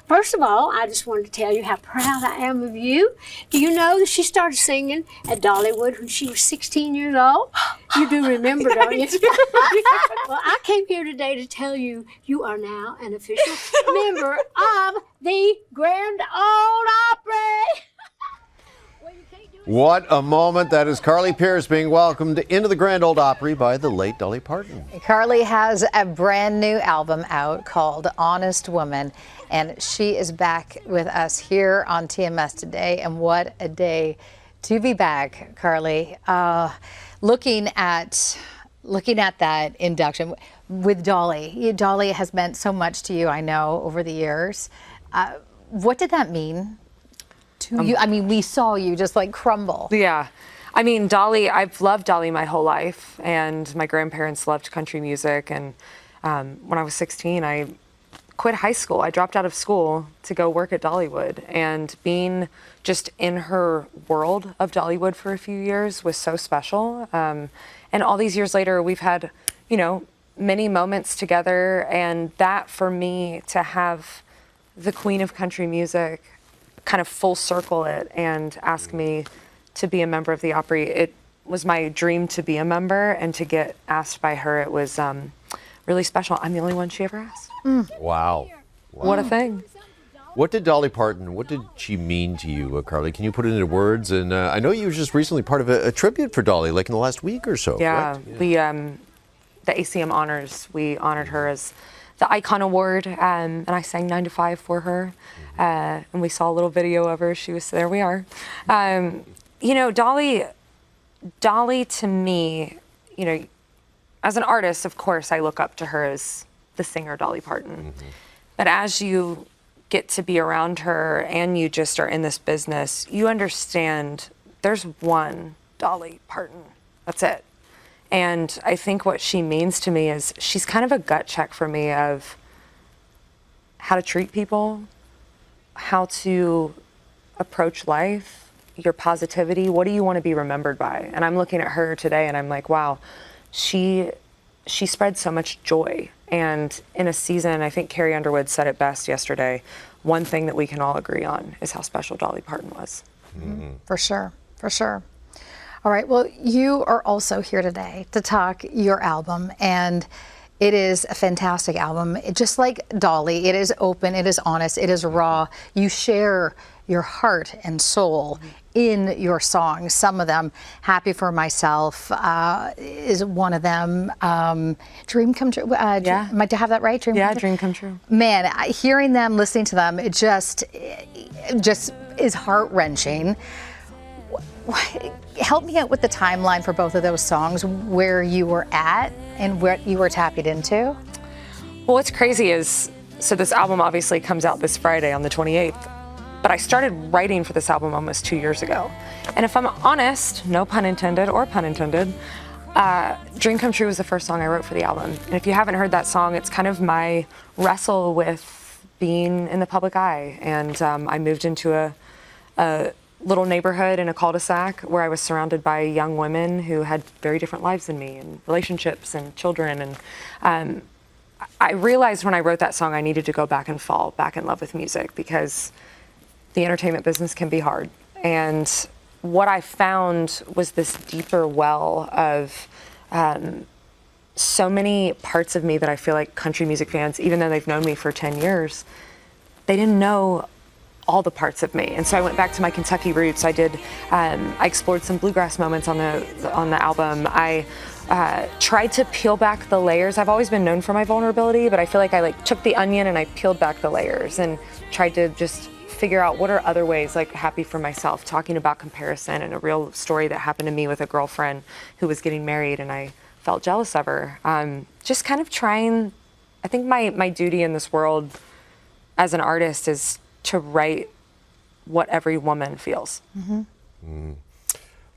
First of all, I just wanted to tell you how proud I am of you. Do you know that she started singing at Dollywood when she was 16 years old? You do remember, don't you? Well, I came here today to tell you you are now an official member of the Grand Ole Opry. What a moment. That is Carly Pearce being welcomed into the Grand Ole Opry by the late Dolly Parton. Carly has a brand new album out called Honest Woman, and she is back with us here on TMS today. And what a day to be back, Carly. Looking at that induction with Dolly. Dolly has meant so much to you, I know, over the years. What did that mean to you? I mean, we saw you just like crumble. Yeah. I mean, Dolly, I've loved Dolly my whole life, and my grandparents loved country music. And when I was 16, I quit high school. I dropped out of school to go work at Dollywood, and being just in her world of Dollywood for a few years was so special. And all these years later, we've had, you know, many moments together, and that for me to have the queen of country music kind of full circle it and ask me to be a member of the Opry. It was my dream to be a member, and to get asked by her, it was really special. I'm the only one she ever asked. Wow. What a thing. What did Dolly Parton, what did she mean to you, Carly? Can you put it into words? And I know you were just recently part of a tribute for Dolly, like in the last week or so. Yeah, correct? we, the ACM Honors, we honored her as the Icon Award, and I sang 9 to 5 for her. And we saw a little video of her. She was, there we are. You know, Dolly to me, you know, as an artist, of course, I look up to her as the singer Dolly Parton. But as you get to be around her and you just are in this business, you understand there's one Dolly Parton. That's it. And I think what she means to me is she's kind of a gut check for me of how to treat people, how to approach life, your positivity. What do you want to be remembered by? And I'm looking at her today and I'm like, wow, she spread so much joy. And in a season, I think Carrie Underwood said it best yesterday, one thing that we can all agree on is how special Dolly Parton was. For sure, for sure. All right, well, you are also here today to talk your album, and it is a fantastic album. Just like Dolly, it is open, it is honest, it is raw. You share your heart and soul in your songs. Some of them, Happy for Myself is one of them. Dream Come True. Yeah. Am I to have that right? Dream Come True. Man, hearing them, listening to them, it just is heart-wrenching. Help me out with the timeline for both of those songs, where you were at and what you were tapping into. Well, what's crazy is, so this album obviously comes out this Friday on the 28th, but I started writing for this album almost 2 years ago. And if I'm honest, no pun intended or pun intended, Dream Come True was the first song I wrote for the album. And if you haven't heard that song, it's kind of my wrestle with being in the public eye. And I moved into a little neighborhood in a cul-de-sac where I was surrounded by young women who had very different lives than me, and relationships and children. And I realized when I wrote that song I needed to go back and fall back in love with music, because the entertainment business can be hard. And what I found was this deeper well of so many parts of me that I feel like country music fans, even though they've known me for 10 years, they didn't know all the parts of me. And so I went back to my Kentucky roots. I explored some bluegrass moments on the album. I tried to peel back the layers. I've always been known for my vulnerability, but I feel like I took the onion and I peeled back the layers and tried to just figure out what are other ways, like Happy for Myself, talking about comparison and a real story that happened to me with a girlfriend who was getting married and I felt jealous of her. Just kind of trying, I think my duty in this world as an artist is to write what every woman feels.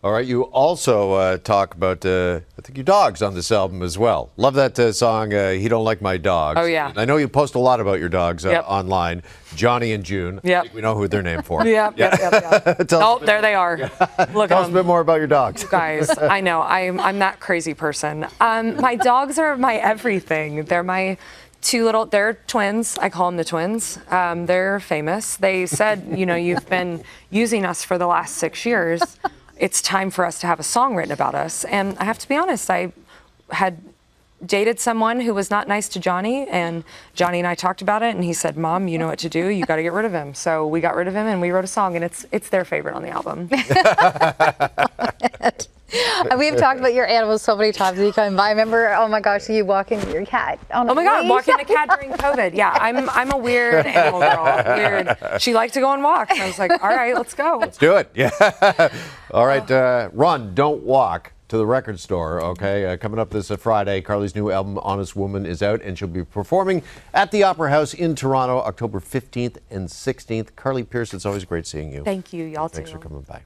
All right, you also talk about, I think, your dogs on this album as well. Love that song, He Don't Like My Dogs. Oh, yeah. And I know you post a lot about your dogs Yep. online. Johnny and June. Yep. I think we know who they're named for. Yep. Oh, there they are. Look Tell at us a bit more about your dogs. Guys, I know, I'm that crazy person. My dogs are my everything. They're my They're twins. I call them the twins. They're famous. They said, you've been using us for the last 6 years. It's time for us to have a song written about us. And I have to be honest, I had dated someone who was not nice to Johnny, and Johnny and I talked about it, and he said, Mom, you know what to do. You got to get rid of him. So we got rid of him, and we wrote a song, and it's their favorite on the album. We've talked about your animals so many times. You come by. I remember, oh my gosh, you walking your cat on a Oh my God, leash. walking the cat during COVID. Yeah, I'm a weird animal girl. Weird. She liked to go on walks. I was like, all right, let's go. Let's do it. Yeah. All right, run, don't walk to the record store, okay? Coming up this Friday, Carly's new album, Honest Woman, is out, and she'll be performing at the Opera House in Toronto, October 15th and 16th. Carly Pearce, it's always great seeing you. Thank you, y'all too. Thanks for coming by.